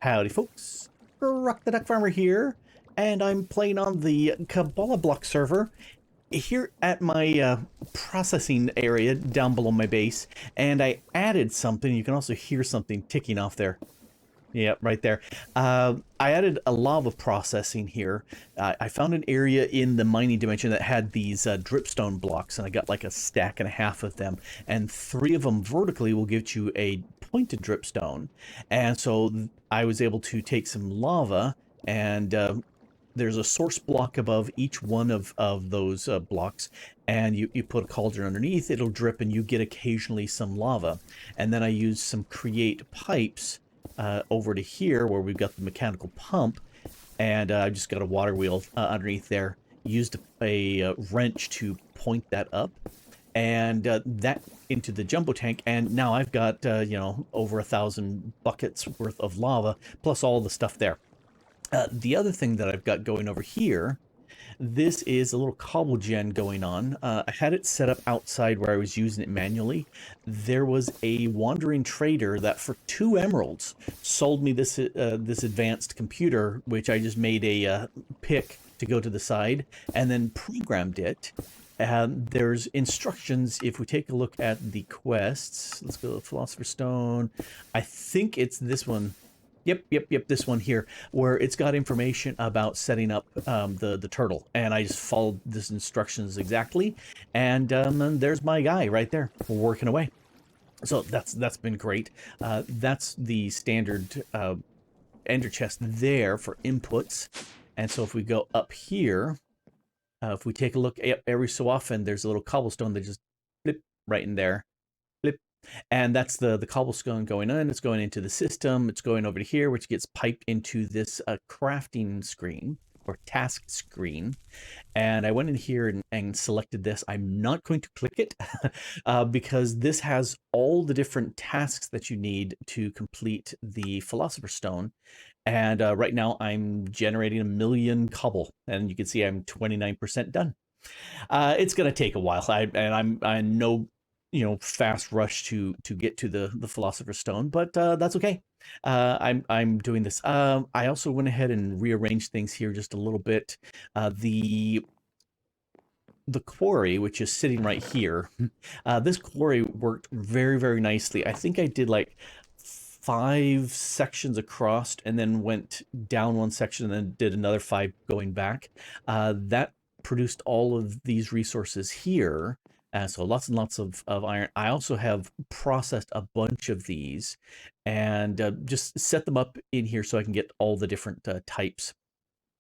Howdy folks, Grok the DuckFarmer here, and I'm playing on the Kabbalah block server here at my processing area down below my base, and I added something. You can also hear something ticking off there. Yep, right there. I added a lava processing here. I found an area in the mining dimension that had these dripstone blocks, and I got like a stack and a half of them, and 3 of them vertically will give you a pointed dripstone. And so I was able to take some lava, and there's a source block above each one of those blocks, and you put a cauldron underneath, it'll drip, and you get occasionally some lava. And then I used some create pipes over to here where we've got the mechanical pump, and I just got a water wheel underneath there. Used a wrench to point that up, and that into the jumbo tank, and now I've got you know, over 1,000 buckets worth of lava plus all the stuff there. The other thing that I've got going over here, this is a little cobble gen going on. I had it set up outside where I was using it manually. There was a wandering trader that for 2 emeralds sold me this this advanced computer, which I just made a pick to go to the side and then programmed it. There's instructions. If we take a look at the quests, let's go to Philosopher's Stone. I think it's this one. Yep, this one here, where it's got information about setting up the turtle, and I just followed this instructions exactly, and there's my guy right there working away. So that's been great. That's the standard ender chest there for inputs, and so if we go up here, if we take a look, every so often there's a little cobblestone that just flip right in there. And that's the cobblestone going in. It's going into the system. It's going over to here, which gets piped into this crafting screen or task screen. And I went in here and selected this. I'm not going to click it because this has all the different tasks that you need to complete the Philosopher's Stone. And right now I'm generating 1 million cobble, and you can see I'm 29% done. It's going to take a while. I know, you know, fast rush to get to the Philosopher's Stone, but that's okay. I'm doing this. I also went ahead and rearranged things here just a little bit. The quarry, which is sitting right here, this quarry worked very nicely. I think I did like 5 sections across and then went down 1 section and then did another 5 going back. That produced all of these resources here. So lots and lots of iron. I also have processed a bunch of these and just set them up in here so I can get all the different types.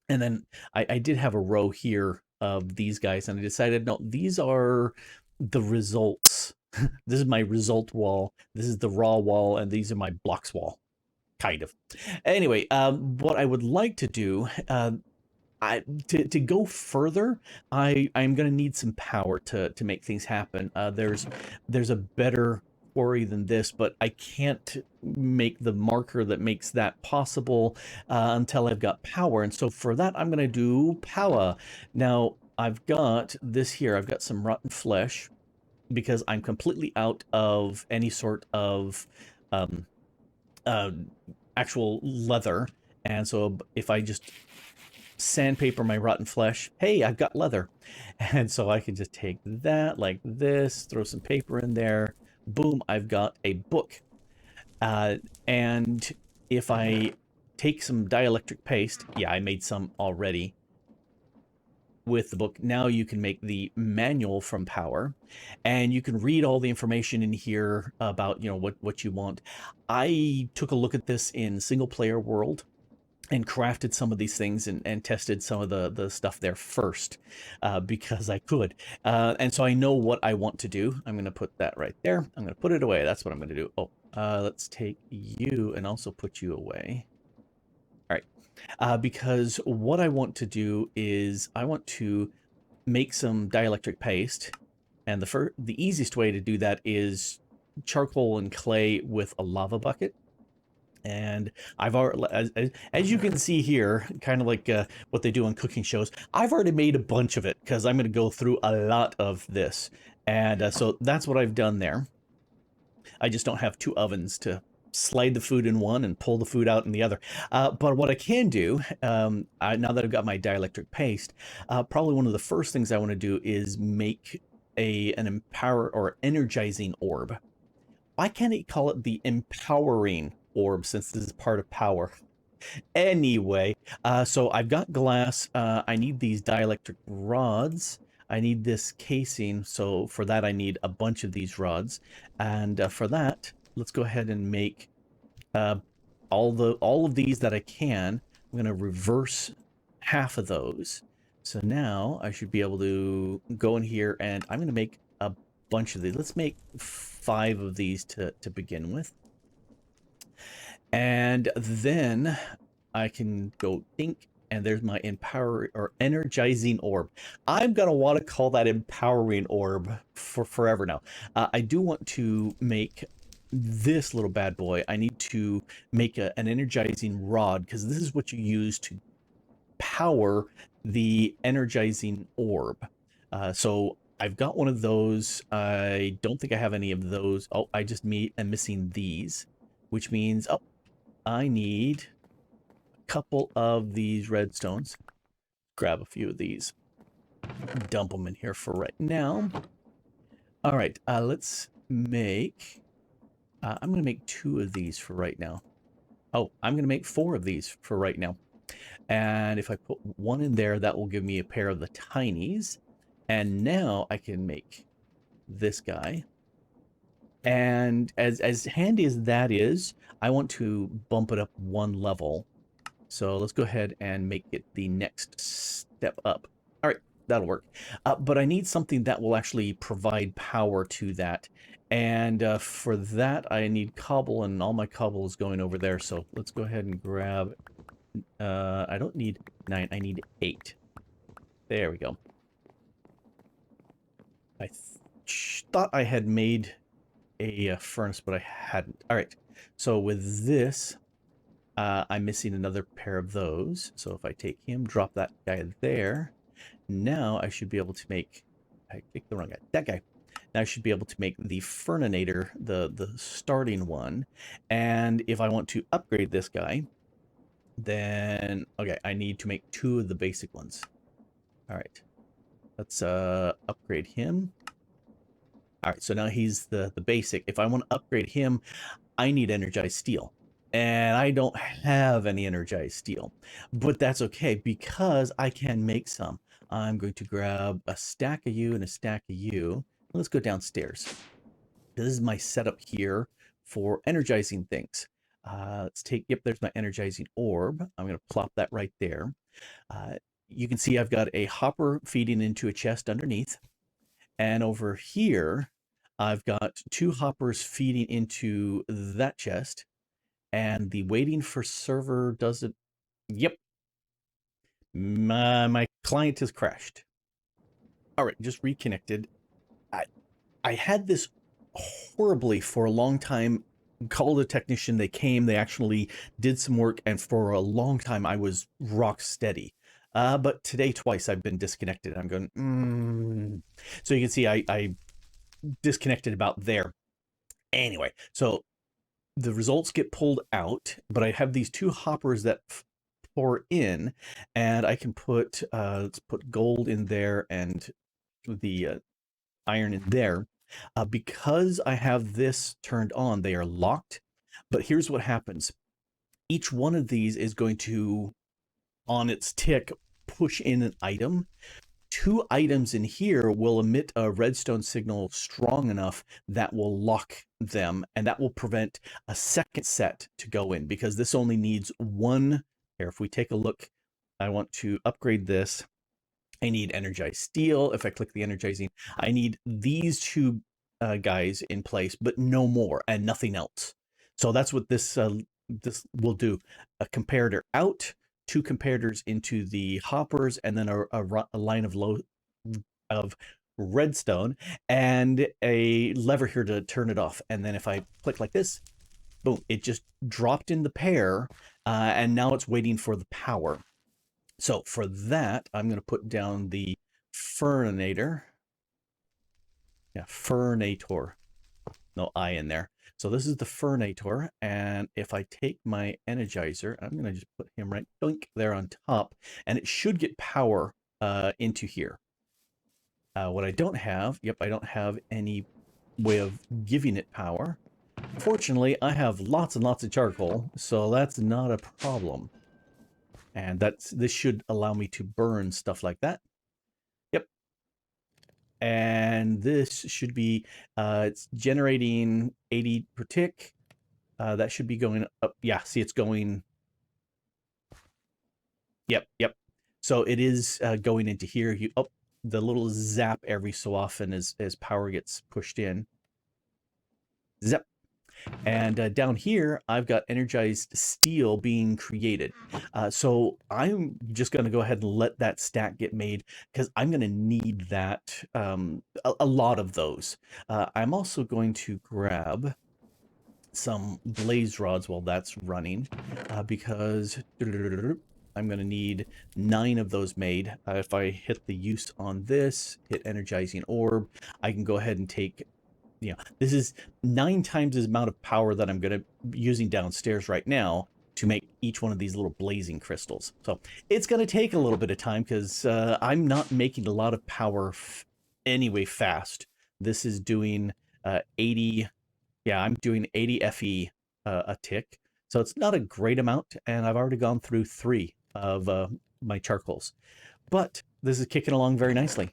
And then I did have a row here of these guys, and I decided, no, these are the results. This is my result wall. This is the raw wall, and these are my blocks wall, kind of. Anyway, what I would like to do, to go further, I'm going to need some power to make things happen. There's a better quarry than this, but I can't make the marker that makes that possible until I've got power. And so for that, I'm going to do Powah. Now, I've got this here. I've got some rotten flesh because I'm completely out of any sort of actual leather. And so if I just sandpaper my rotten flesh, hey, I've got leather. And so I can just take that like this, throw some paper in there, boom, I've got a book. And if I take some dielectric paste, yeah, I made some already with the book. Now you can make the manual from Powah, and you can read all the information in here about, you know, what you want. I took a look at this in single player world and crafted some of these things and tested some of the stuff there first because I could. And so I know what I want to do. I'm going to put that right there. I'm going to put it away. That's what I'm going to do. Oh, let's take you and also put you away. All right. Because what I want to do is I want to make some dielectric paste. And the easiest way to do that is charcoal and clay with a lava bucket. And I've already, as you can see here, kind of like what they do on cooking shows, I've already made a bunch of it because I'm going to go through a lot of this. And so that's what I've done there. I just don't have 2 ovens to slide the food in one and pull the food out in the other. But what I can do, now that I've got my dielectric paste, probably one of the first things I want to do is make an empower or energizing orb. Why can't it call it the empowering orb since this is part of power? Anyway, so I've got glass. I need these dielectric rods. I need this casing. So for that, I need a bunch of these rods. And for that, let's go ahead and make all of these that I can. I'm going to reverse half of those. So now I should be able to go in here and I'm going to make a bunch of these. Let's make 5 of these to begin with. And then I can go think, and there's my empower or energizing orb. I'm gonna want to call that empowering orb for forever now. I do want to make this little bad boy. I need to make an energizing rod because this is what you use to power the energizing orb. So I've got one of those. I don't think I have any of those. Oh, I just am missing these, which means, oh, I need a couple of these redstones. Grab a few of these. Dump them in here for right now. All right, let's make... I'm going to make 2 of these for right now. Oh, I'm going to make 4 of these for right now. And if I put 1 in there, that will give me a pair of the tinies. And now I can make this guy. And as handy as that is, I want to bump it up 1 level. So let's go ahead and make it the next step up. All right, that'll work. But I need something that will actually provide power to that. And for that, I need cobble, and all my cobble is going over there. So let's go ahead and grab... I don't need 9, I need 8. There we go. I thought I had made a furnace, but I hadn't. All right, so with this, I'm missing another pair of those. So if I take him, drop that guy there, now I should be able to make... I picked the wrong guy. That guy. Now I should be able to make the Furninator, the starting one. And if I want to upgrade this guy, then... Okay, I need to make 2 of the basic ones. All right. Let's upgrade him. All right, so now he's the basic. If I want to upgrade him, I need energized steel. And I don't have any energized steel. But that's okay, because I can make some. I'm going to grab a stack of you and a stack of you. Let's go downstairs. This is my setup here for energizing things. Let's take... Yep, there's my energizing orb. I'm going to plop that right there. You can see I've got a hopper feeding into a chest underneath. And over here, I've got 2 hoppers feeding into that chest. And the waiting for server doesn't... Yep. My client has crashed. All right, just reconnected. I had this horribly for a long time. Called a technician. They came. They actually did some work. And for a long time, I was rock steady. But today, twice, I've been disconnected. I'm going, So you can see I disconnected about there. Anyway, so the results get pulled out, but I have these 2 hoppers that pour in, and I can put, let's put gold in there and the iron in there. Because I have this turned on, they are locked. But here's what happens. Each one of these is going to, on its tick, push in an item. 2 items in here will emit a redstone signal strong enough that will lock them, and that will prevent a second set to go in, because this only needs 1. Here, if we take a look, I want to upgrade this. I need energized steel. If I click the energizing, I need these 2 guys in place, but no more, and nothing else. So that's what this will do. A comparator out, 2 comparators into the hoppers, and then a line of redstone, and a lever here to turn it off. And then if I click like this, boom, it just dropped in the pair, and now it's waiting for the power. So for that, I'm going to put down the Furninator. Yeah, Furnator. No I in there. So this is the Fernator, and if I take my Energizer, I'm going to just put him right doink, there on top, and it should get power into here. What I don't have, yep, I don't have any way of giving it power. Fortunately, I have lots and lots of charcoal, so that's not a problem. And this should allow me to burn stuff like that. Yep. And this should be, it's generating 80 per tick. That should be going up. Yeah, see, it's going. Yep. So it is going into here. The little zap every so often as power gets pushed in. Zap. And down here, I've got energized steel being created. So I'm just going to go ahead and let that stack get made because I'm going to need that, a lot of those. I'm also going to grab some blaze rods while that's running because I'm going to need 9 of those made. If I hit the use on this, hit energizing orb, I can go ahead and take, this is 9 times the amount of power that I'm going to be using downstairs right now to make each one of these little blazing crystals. So it's going to take a little bit of time because I'm not making a lot of power anyway fast. This is doing 80. Yeah, I'm doing 80 FE a tick. So it's not a great amount, and I've already gone through 3 of my charcoals. But this is kicking along very nicely.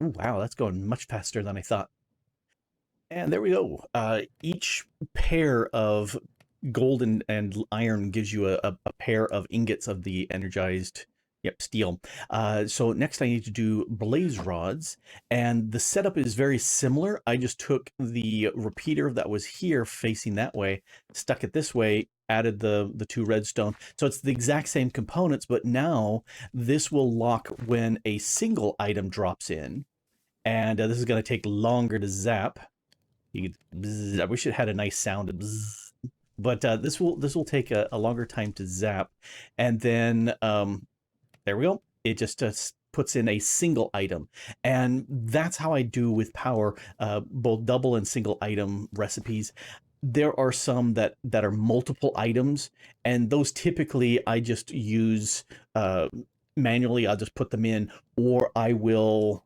Ooh, wow, that's going much faster than I thought. And there we go. Each pair of gold and iron gives you a pair of ingots of the energized, steel. So next I need to do blaze rods, and the setup is very similar. I just took the repeater that was here facing that way, stuck it this way, added the 2 redstone. So it's the exact same components, but now this will lock when a single item drops in, and this is going to take longer to zap. I wish it had a nice sound, but this will take a longer time to zap, and then there we go. It just puts in a single item, and that's how I do with power, both double and single item recipes. There are some that are multiple items, and those typically I just use manually. I'll just put them in, or I will.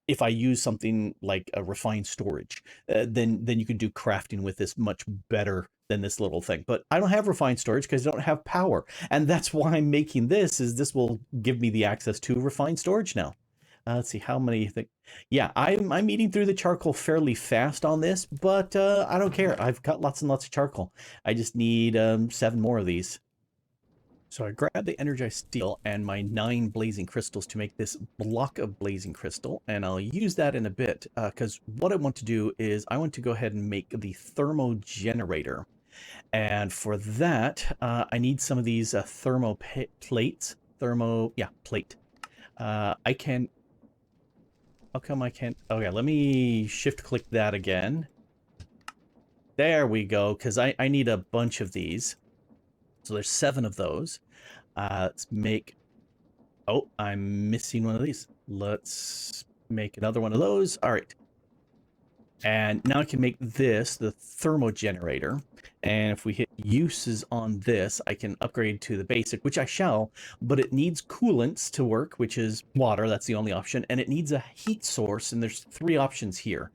If I use something like a refined storage, then you can do crafting with this much better than this little thing. But I don't have refined storage because I don't have power, and that's why I'm making this. Is this will give me the access to refined storage now. Let's see how many. Yeah, I'm eating through the charcoal fairly fast on this, but I don't care. I've got lots and lots of charcoal. I just need 7 more of these. So I grabbed the energized steel and my 9 blazing crystals to make this block of blazing crystal, and I'll use that in a bit because what I want to do is I want to go ahead and make the thermo generator. And for that, I need some of these thermo plates. Plate. I can... How come I can't... Okay, let me shift click that again. There we go, because I need a bunch of these. So there's 7 of those. Let's make... Oh, I'm missing one of these. Let's make another one of those. All right. And now I can make this the thermo generator. And if we hit uses on this, I can upgrade to the basic, which I shall, but it needs coolants to work, which is water. That's the only option. And it needs a heat source, and there's 3 options here.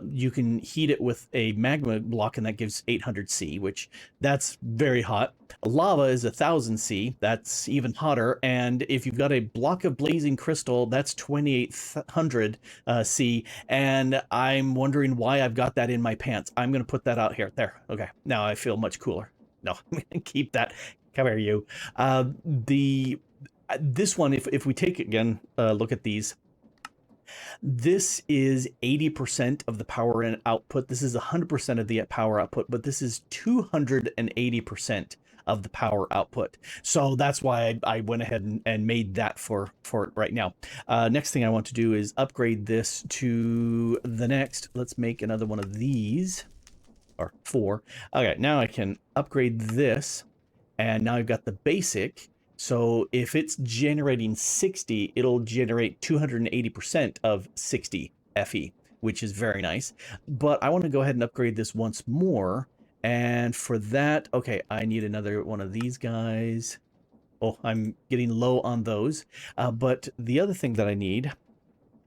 You can heat it with a magma block, and that gives 800 C, which that's very hot. Lava is 1000 C, that's even hotter. And if you've got a block of blazing crystal, that's 2800 C. And I'm wondering why I've got that in my pants. I'm going to put that out here. There. Okay. Now I feel much cooler. No, I'm going to keep that. Come here, you. This one, if we take again, look at these. This is 80% of the power and output. This is 100% of the power output, but this is 280% of the power output. So that's why I went ahead and made that for it right now. Next thing I want to do is upgrade this to the next. Let's make another one of these, or 4. Okay, now I can upgrade this, and now I've got the basic. So if it's generating 60, it'll generate 280% of 60 FE. which is very nice. But I want to go ahead and upgrade this once more. And for that, okay, I need another one of these guys. Oh, I'm getting low on those. But the other thing that I need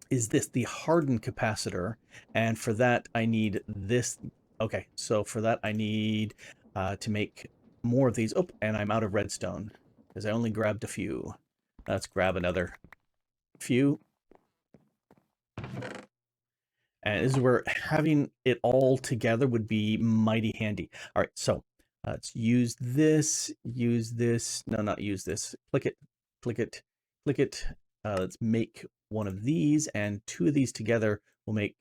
is this, the hardened capacitor. And for that, I need this. Okay, so for that, I need to make more of these. Oh, and I'm out of redstone because I only grabbed a few. Let's grab another few. And this is where having it all together would be mighty handy. All right, so let's use this, no, not use this, click it, click it, click it. Let's make one of these, and two of these together will make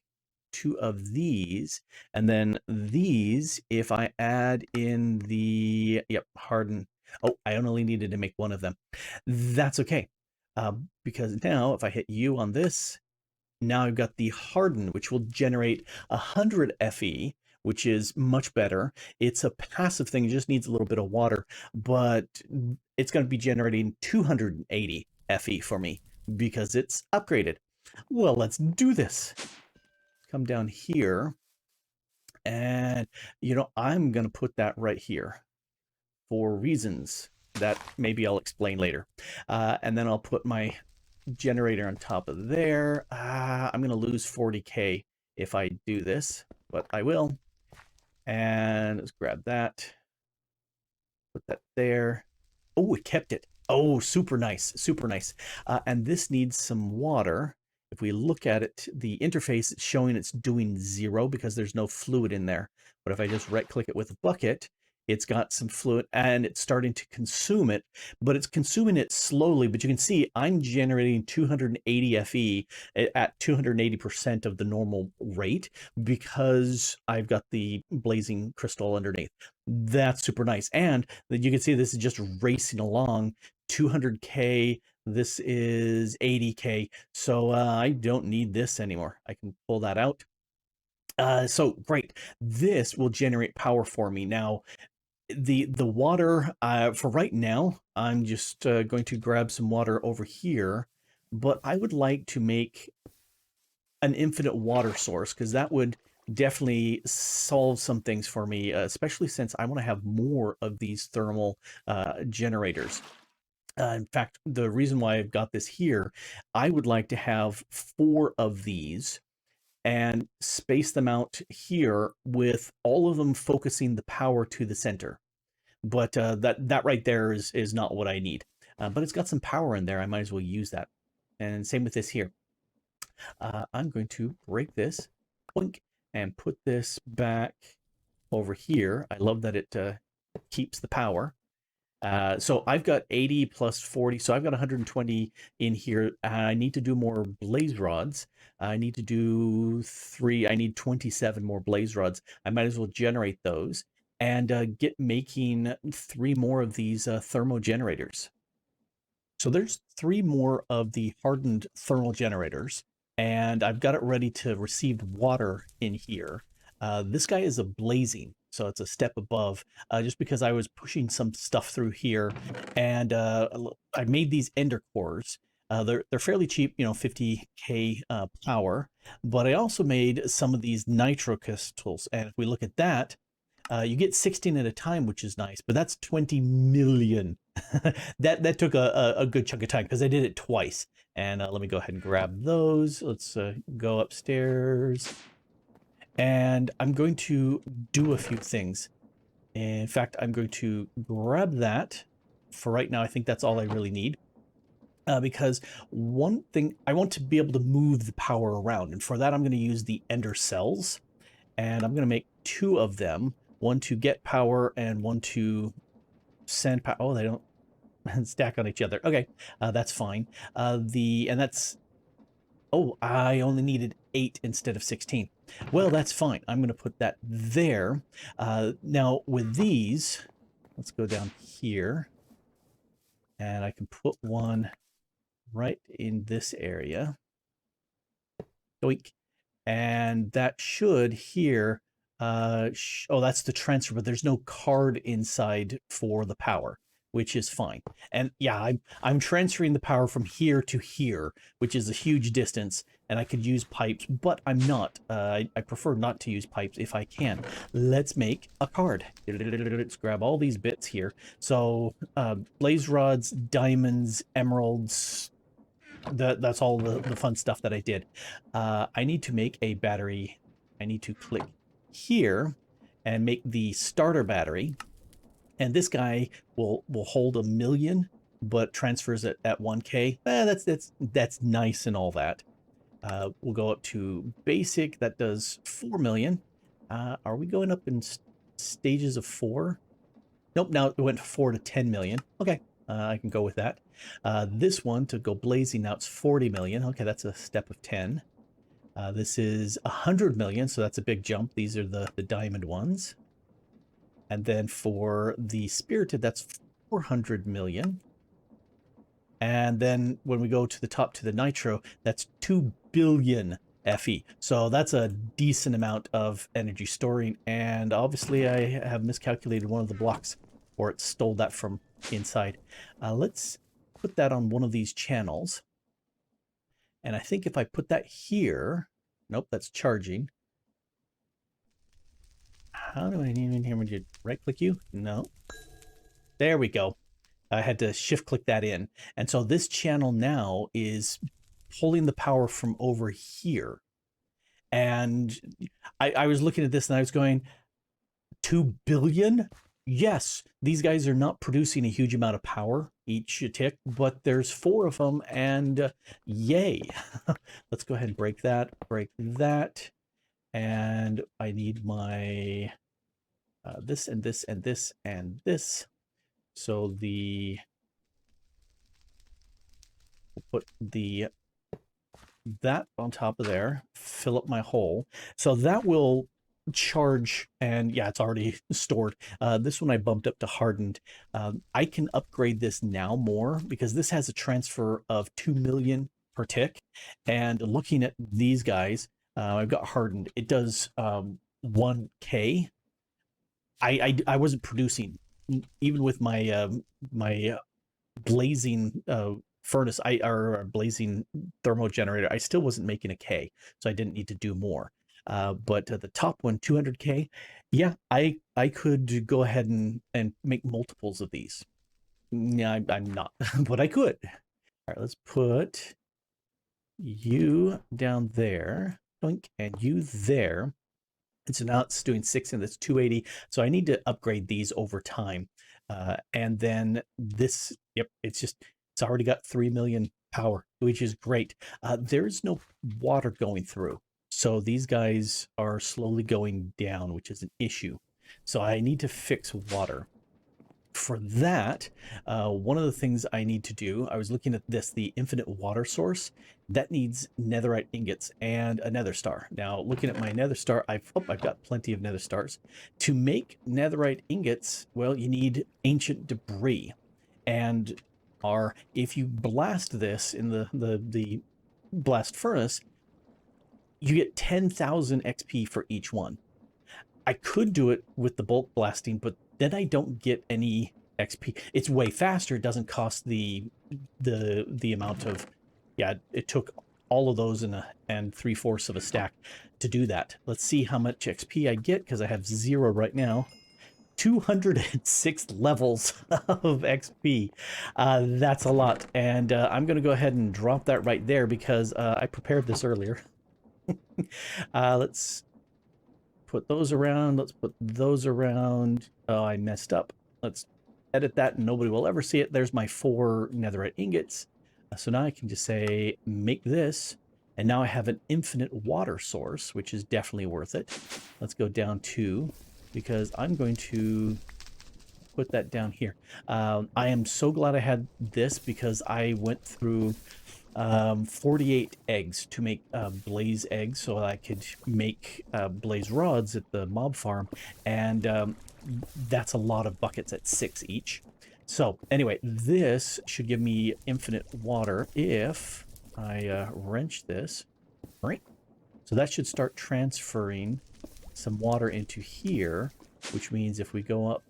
two of these. And then these, if I add in the, yep, harden. Oh, I only needed to make one of them. That's okay. Because now if I hit U on this, now I've got the harden, which will generate 100 Fe, which is much better. It's a passive thing, it just needs a little bit of water, but it's going to be generating 280 Fe for me because it's upgraded. Well, let's do this. Come down here, and I'm going to put that right here for reasons that maybe I'll explain later. And then I'll put my generator on top of there. I'm going to lose 40K if I do this, but I will. And let's grab that. Put that there. Oh, it kept it. Oh, super nice. Super nice. And this needs some water. If we look at it, the interface is showing it's doing 0 because there's no fluid in there. But if I just right click it with a bucket, it's got some fluid and it's starting to consume it, but it's consuming it slowly. But you can see I'm generating 280 Fe at 280% of the normal rate because I've got the blazing crystal underneath. That's super nice. And you can see this is just racing along 200K. This is 80K. So I don't need this anymore. I can pull that out. So great. This will generate power for me. Now, the water, for right now, I'm just going to grab some water over here, but I would like to make an infinite water source because that would definitely solve some things for me, especially since I want to have more of these thermal generators. In fact, the reason why I've got this here, I would like to have 4 of these and space them out here with all of them focusing the power to the center. But that right there is not what I need. But it's got some power in there. I might as well use that. And same with this here. I'm going to break this, boink, and put this back over here. I love that it keeps the power. So I've got 80 plus 40, so I've got 120 in here. I need to do more blaze rods. I need to do 3. I need 27 more blaze rods. I might as well generate those and get making 3 more of these thermal generators. So there's 3 more of the hardened thermal generators, and I've got it ready to receive water in here. This guy is a blazing, so it's a step above, just because I was pushing some stuff through here, and I made these ender cores. They're fairly cheap, 50K power, but I also made some of these nitro crystals, and if we look at that, you get 16 at a time, which is nice, but that's 20 million. That took a good chunk of time because I did it twice. And let me go ahead and grab those. Let's go upstairs. And I'm going to do a few things. In fact, I'm going to grab that. For right now, I think that's all I really need. Because one thing, I want to be able to move the power around. And for that, I'm going to use the ender cells. And I'm going to make 2 of them. One to get power and one to send power. Oh, they don't stack on each other. Okay, that's fine. And that's, oh, I only needed 8 instead of 16. Well, that's fine. I'm going to put that there. Now with these, let's go down here, and I can put one right in this area. Doink. And that should here, oh, that's the transfer, but there's no card inside for the power, which is fine. And yeah, I'm transferring the power from here to here, which is a huge distance, and I could use pipes, but I'm not. I prefer not to use pipes if I can. Let's make a card. Let's grab all these bits here. So blaze rods, diamonds, emeralds, that's all the fun stuff that I did. I need to make a battery. I need to click here and make the starter battery. And this guy will hold 1,000,000, but transfers it at 1K. That's nice and all that. We'll go up to basic. That does 4,000,000. Are we going up in stages of 4? Nope. Now it went 4 to 10,000,000. Okay, I can go with that. This one to go blazing. Now it's 40,000,000. Okay, that's a step of 10. This is 100,000,000, so that's a big jump. These are the diamond ones. And then for the spirited, that's 400,000,000. And then when we go to the top to the nitro, that's 2 billion FE. So that's a decent amount of energy storing. And obviously I have miscalculated one of the blocks, or it stole that from inside. Let's put that on one of these channels. And I think if I put that here, nope, that's charging. How do I even hear when you right click you? No. There we go. I had to shift click that in. And so this channel now is pulling the power from over here. And I was looking at this and I was going, 2 billion? Yes, these guys are not producing a huge amount of power each tick, but there's 4 of them, and yay. Let's go ahead and break that, and I need my this and this and this and this. So we'll put that on top of there, fill up my hole. So that will charge, and yeah, it's already stored. This one I bumped up to hardened. I can upgrade this now more because this has a transfer of 2,000,000 per tick. And looking at these guys, I've got hardened. It does 1K. I wasn't producing even with my my blazing furnace, or blazing thermo generator. I still wasn't making a K, so I didn't need to do more. But the top one, 200K, yeah, I could go ahead and make multiples of these. Yeah, I'm not, but I could. All right, let's put you down there, and you there. And so now it's doing 6 and that's 280. So I need to upgrade these over time. And then this, yep, it's already got 3,000,000 power, which is great. There's no water going through. So these guys are slowly going down, which is an issue. So I need to fix water. For that, one of the things I need to do, I was looking at this, the infinite water source, that needs netherite ingots and a nether star. Now, looking at my nether star, I've got plenty of nether stars. To make netherite ingots, well, you need ancient debris. And if you blast this in the blast furnace, you get 10,000 XP for each one. I could do it with the bulk blasting, but then I don't get any XP. It's way faster. It doesn't cost the amount of, yeah, it took all of those and 3/4 of a stack to do that. Let's see how much XP I get, because I have 0 right now. 206 levels of XP. That's a lot. And I'm going to go ahead and drop that right there because I prepared this earlier. Let's put those around. Let's put those around. Oh, I messed up. Let's edit that and nobody will ever see it. There's my 4 netherite ingots. So now I can just say, make this. And now I have an infinite water source, which is definitely worth it. Let's go down to, because I'm going to put that down here. I am so glad I had this because I went through 48 eggs to make blaze eggs so I could make blaze rods at the mob farm, and that's a lot of buckets at 6 each. So anyway, this should give me infinite water if I wrench this, right? So that should start transferring some water into here, which means if we go up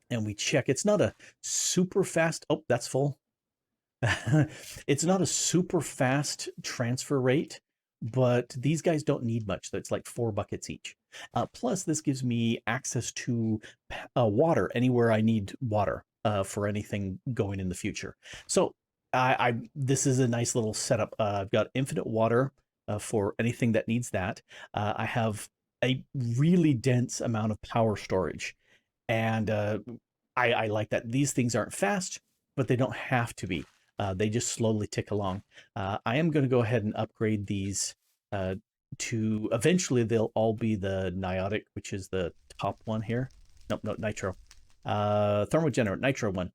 and we check. It's not a super fast. Oh, that's full. It's not a super fast transfer rate, but these guys don't need much. So it's like 4 buckets each. Plus, this gives me access to water anywhere I need water for anything going in the future. So this is a nice little setup. I've got infinite water for anything that needs that. I have a really dense amount of power storage, and I like that. These things aren't fast, but they don't have to be. They just slowly tick along. I am going to go ahead and upgrade these to eventually they'll all be the Niotic, which is the top one here. Nope, no, Nitro. Thermogenerate, Nitro one.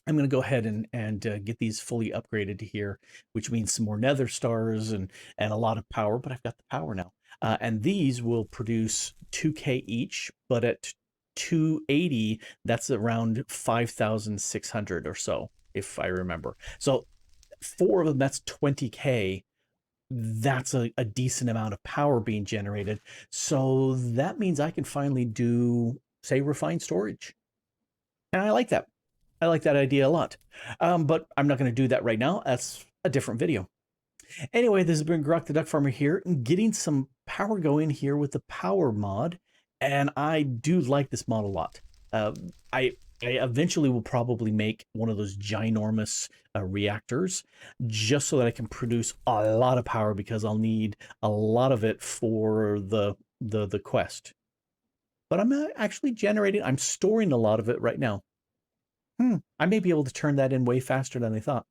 I'm going to go ahead and get these fully upgraded to here, which means some more nether stars and a lot of power, but I've got the power now. And these will produce 2K each, but at 280, that's around 5,600 or so, if I remember. So 4 of them, that's 20K. That's a decent amount of power being generated. So that means I can finally do, say, refined storage. And I like that. I like that idea a lot. But I'm not going to do that right now. That's a different video. Anyway, this has been Grok the Duck Farmer here, getting some power going here with the power mod. And I do like this mod a lot. I eventually will probably make one of those ginormous reactors just so that I can produce a lot of power, because I'll need a lot of it for the quest. But I'm actually generating, I'm storing a lot of it right now. I may be able to turn that in way faster than I thought.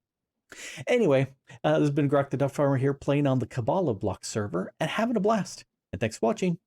Anyway, this has been Grok the Duck Farmer here, playing on the Kabbalah block server and having a blast. And thanks for watching.